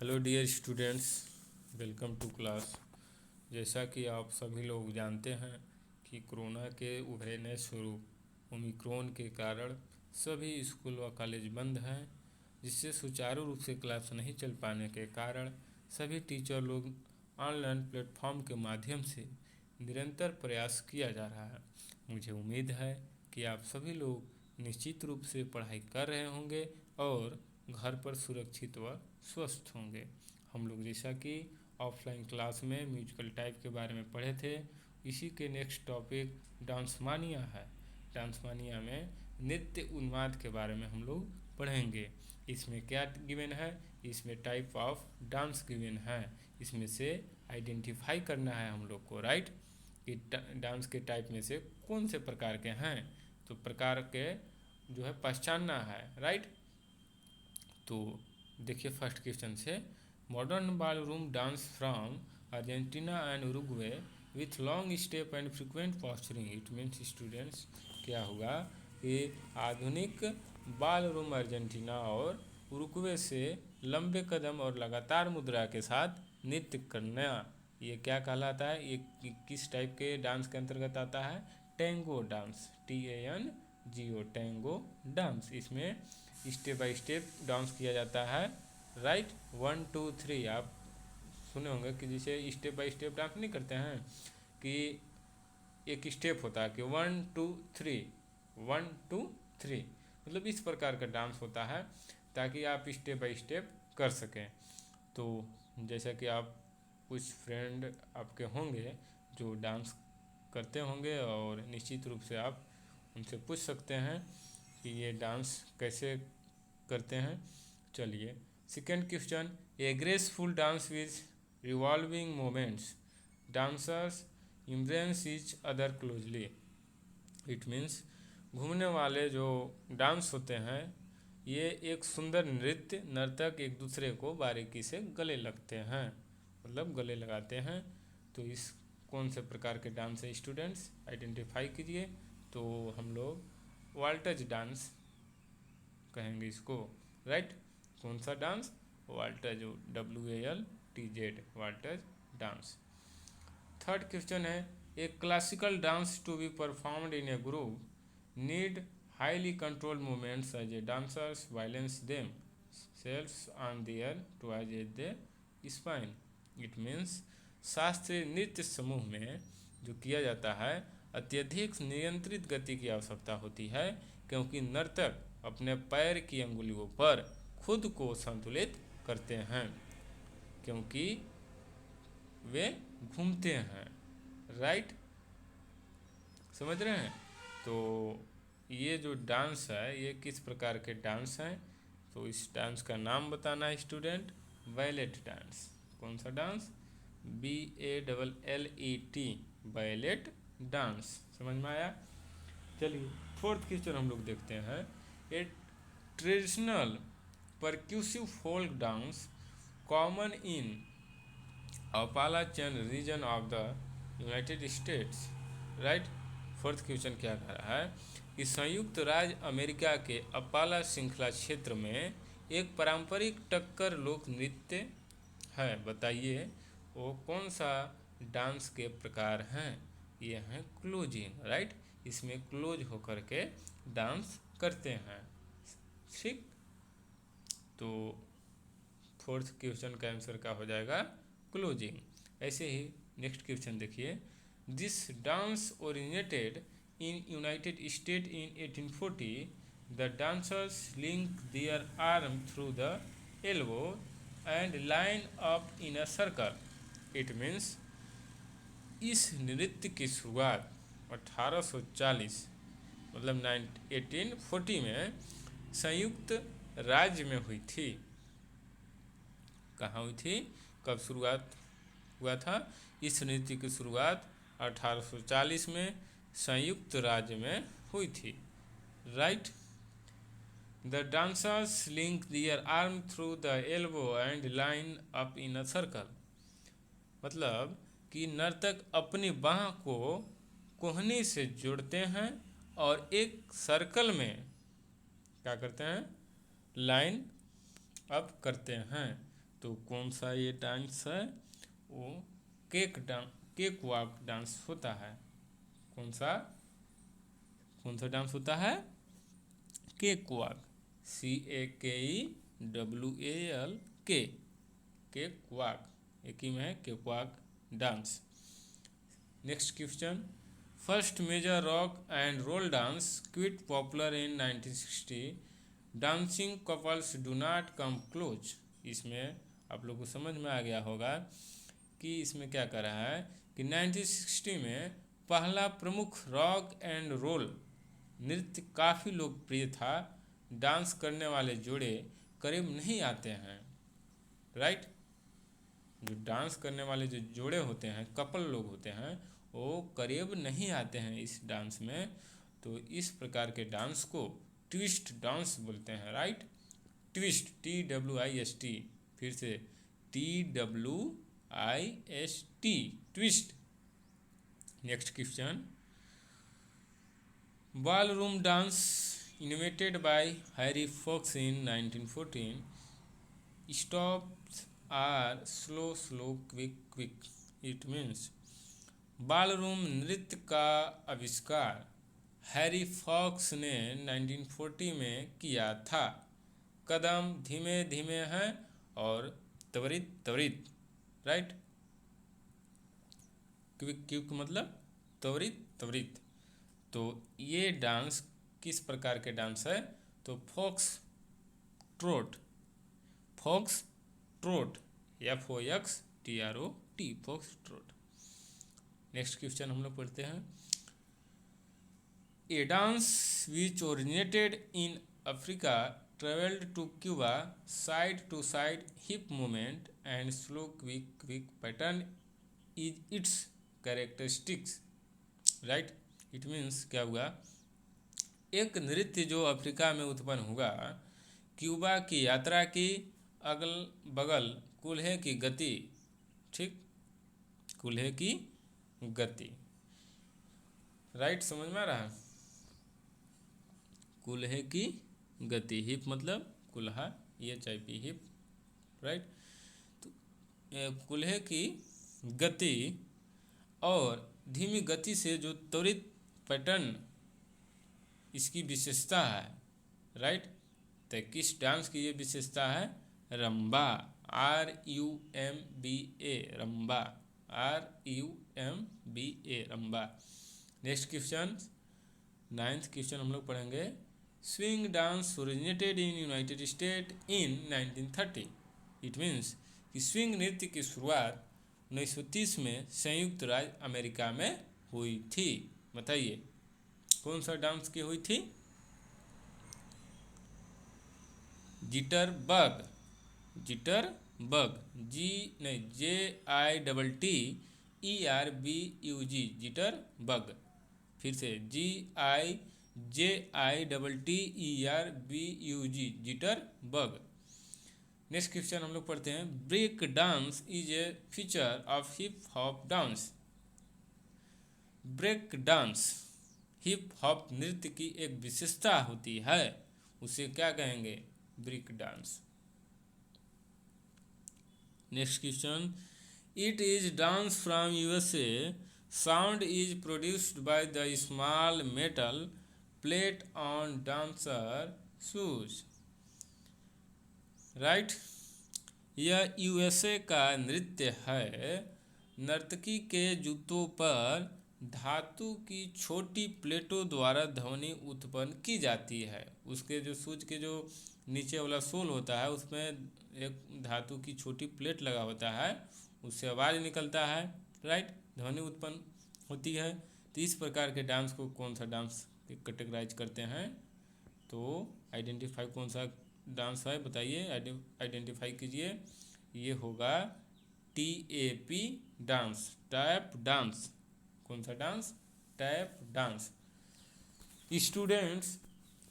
Hello dear students, welcome to class. जैसा कि आप सभी लोग जानते हैं कि कोरोना के उभरने स्वरूप ओमिक्रॉन के कारण सभी स्कूल व कॉलेज बंद हैं, जिससे सुचारू रूप से क्लास नहीं चल पाने के कारण सभी टीचर लोग ऑनलाइन प्लेटफॉर्म के माध्यम से निरंतर प्रयास किया जा रहा है। मुझे उम्मीद है कि आप सभी लोग निश्चित रूप से पढ़ाई कर रहे होंगे और घर पर सुरक्षित व स्वस्थ होंगे। हम लोग जैसा कि ऑफलाइन क्लास में म्यूजिकल टाइप के बारे में पढ़े थे, इसी के नेक्स्ट टॉपिक डांस मानिया है। डांस मानिया में नृत्य उन्माद के बारे में हम लोग पढ़ेंगे। इसमें क्या गिवन है, इसमें टाइप ऑफ डांस गिवन है, इसमें से आइडेंटिफाई करना है हम लोग को, राइट, कि डांस के टाइप में से कौन से प्रकार के हैं, तो प्रकार के जो है पहचानना है, राइट। तो देखिए फर्स्ट क्वेश्चन से, modern ballroom dance from Argentina and Uruguay with long step and frequent posturing. It means students क्या होगा कि आधुनिक बॉलरूम अर्जेंटीना और उरुग्वे से लंबे कदम और लगातार मुद्रा के साथ नृत्य करना, ये क्या कहलाता है, ये किस टाइप के डांस के अंतर्गत आता है? Tengo dance, TANGO, Tengo dance. इसमें स्टेप बाय स्टेप डांस किया जाता है, राइट। 1 2 3 आप सुने होंगे कि जैसे स्टेप बाय स्टेप डांस नहीं करते हैं कि एक स्टेप होता है कि 1 2 3 1 2 3, मतलब इस प्रकार का डांस होता है ताकि आप स्टेप बाय स्टेप कर सकें। तो जैसा कि आप कुछ फ्रेंड आपके होंगे जो डांस करते होंगे और निश्चित रूप से आप उनसे पूछ सकते हैं कि ये डांस कैसे करते हैं। चलिए second question, A graceful dance with revolving moments, dancers embrace each other closely. It means घूमने वाले जो डांस होते हैं, ये एक सुंदर नृत्य, नर्तक एक दूसरे को बारीकी से गले लगते हैं, मतलब गले लगाते हैं। तो इस कौन से प्रकार के डांस है स्टूडेंट्स, आइडेंटिफाई कीजिए। तो हम लोग वाल्टज डांस कहेंगे इसको, राइट। कौन सा dance? Waltz, WALTZ, waltz dance. Third question है, a classical dance to be performed in a group need highly controlled movements as a dancers balance themselves on their toes as they spin. It means शास्त्रीय नृत्य समूह में जो किया जाता है अत्यधिक नियंत्रित गति की आवश्यकता होती है, क्योंकि नर्तक अपने पैर की अंगुलियों पर खुद को संतुलित करते हैं, क्योंकि वे घूमते हैं, राइट, समझ रहे हैं। तो ये जो डांस है ये किस प्रकार के डांस हैं, तो इस डांस का नाम बताना है स्टूडेंट, बैलेट डांस। कौन सा डांस? BALLET, ballot dance. समझ में आया? चलिए फोर्थ क्वेश्चन हम लोग देखते हैं, a traditional percussive folk dance common in Appalachian region of the United States, right. Fourth question क्या कह रहा है कि संयुक्त राज्य अमेरिका के अपाला श्रृंखला क्षेत्र में एक पारंपरिक टक्कर लोक नृत्य है, बताइए वो कौन सा डांस के प्रकार हैं? ये हैं क्लोजिंग, राइट। इसमें क्लोज होकर के डांस करते हैं, ठीक। तो फोर्थ क्वेश्चन का आंसर क्या हो जाएगा? क्लोजिंग। ऐसे ही नेक्स्ट क्वेश्चन देखिए, this dance originated in United State in 1840, the dancers link their arm through the elbow and line up in a circle. It means इस नृत्य की शुरुआत 1840 मतलब 1840 में संयुक्त राज्य में हुई थी। कहाँ हुई थी, कब शुरुआत हुआ था? इस नृत्य की शुरुआत 1840 में संयुक्त राज्य में हुई थी, right. The dancers link their arm through the elbow and line up in a circle, मतलब कि नर्तक अपनी बाह को कोहनी से जोड़ते हैं और एक सर्कल में क्या करते हैं? लाइन अप करते हैं। तो कौन सा ये डांस है? वो केक वॉक डांस होता है। कौन सा डांस होता है? Cake walk, CAKEWAL cake walk, एक ही में है cake walk dance. Next question, first major rock and roll dance quite popular in 1960, dancing couples do not come close. इसमें आप लोग को समझ में आ गया होगा कि इसमें क्या कर रहा है कि 1960 में पहला प्रमुख रॉक एंड रोल नृत्य काफ़ी लोकप्रिय था। डांस करने वाले जोड़े करीब नहीं आते हैं, राइट। जो डांस करने वाले जो जोड़े होते हैं, कपल लोग होते हैं, वो करीब नहीं आते हैं इस डांस में। तो इस प्रकार के डांस को ट्विस्ट डांस बोलते हैं, राइट। ट्विस्ट, TWIST, फिर से TWIST, twist. Next question, ballroom dance invented by Harry Fox in 1914, stops are slow quick. It means ballroom नृत्य का आविष्कार हैरी फॉक्स ने 1940 में किया था। कदम धीमे धीमे हैं और त्वरित त्वरित, राइट। क्विक मतलब त्वरित त्वरित। तो ये डांस किस प्रकार के डांस है? तो foxtrot, FOXTROT, foxtrot. Next question हम लोग पढ़ते हैं, a dance which originated in Africa travelled to Cuba, side to side hip movement and slow quick pattern is its characteristics, right. It means क्या हुआ, एक नृत्य जो Africa में उत्पन्न हुआ, क्यूबा की यात्रा की, अगल बगल कूल्हे की गति, ठीक, कूल्हे की गति, राइट। समझ में आ रहा है? कूल्हे की गति, हिप मतलब कुल्हा, EHIP हिप, राइट। तो कूल्हे की गति और धीमी गति से जो त्वरित पैटर्न इसकी विशेषता है, राइट। तो किस डांस की ये विशेषता है? Rumba, RUMBA, rumba, RUMBA, rumba. Next question, 9th question हम लोग पढ़ेंगे, swing dance originated in United State in 1930। It means कि स्विंग नृत्य की शुरुआत 1930 में संयुक्त राज्य अमेरिका में हुई थी। बताइए कौन सा डांस की हुई थी? जिटरबग, JITTERBUG, जिटरबग। फिर से JITTERBUG, जिटरबग। नेक्स्ट क्वेश्चन हम लोग पढ़ते हैं, break dance is a feature of hip hop dance. Break dance hip hop नृत्य की एक विशेषता होती है, उसे क्या कहेंगे? Break dance. Next question, it is dance from USA, sound is produced by the small metal plate on dancer shoes, right. यह USA का नृत्य है। नर्तकी के जूतों पर धातु की छोटी प्लेटों द्वारा ध्वनि उत्पन्न की जाती है। उसके जो शूज के जो नीचे वाला सोल होता है, उसमें एक धातु की छोटी प्लेट लगा होता है, उससे आवाज़ निकलता है, राइट, ध्वनि उत्पन्न होती है। तो इस प्रकार के डांस को कौन सा डांस कैटेगराइज करते हैं? तो आइडेंटिफाई कौन सा डांस है, बताइए, आइडेंटिफाई कीजिए। ये होगा TAP डांस, टैप डांस। कौन सा डांस? Tap dance. स्टूडेंट्स,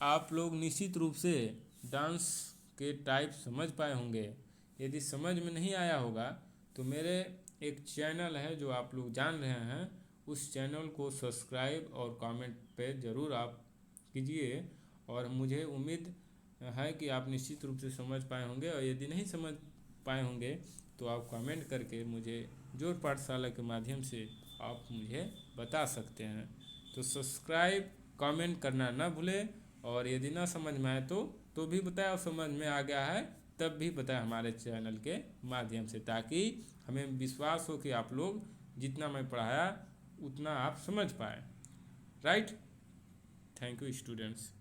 आप लोग निश्चित रूप से डांस के टाइप समझ पाए होंगे। यदि समझ में नहीं आया होगा तो मेरे एक चैनल है जो आप लोग जान रहे हैं, उस चैनल को सब्सक्राइब और कमेंट पे ज़रूर आप कीजिए। और मुझे उम्मीद है कि आप निश्चित रूप से समझ पाए होंगे। और यदि नहीं समझ पाए होंगे तो आप कमेंट करके मुझे जोर पाठशाला के माध्यम से आप मुझे बता सकते हैं। तो सब्सक्राइब कमेंट करना ना भूलें, और यदि ना समझ में आए तो भी बताएं, और समझ में आ गया है तब भी बताएं हमारे चैनल के माध्यम से, ताकि हमें विश्वास हो कि आप लोग जितना मैं पढ़ाया उतना आप समझ पाए। राइट। Thank you students.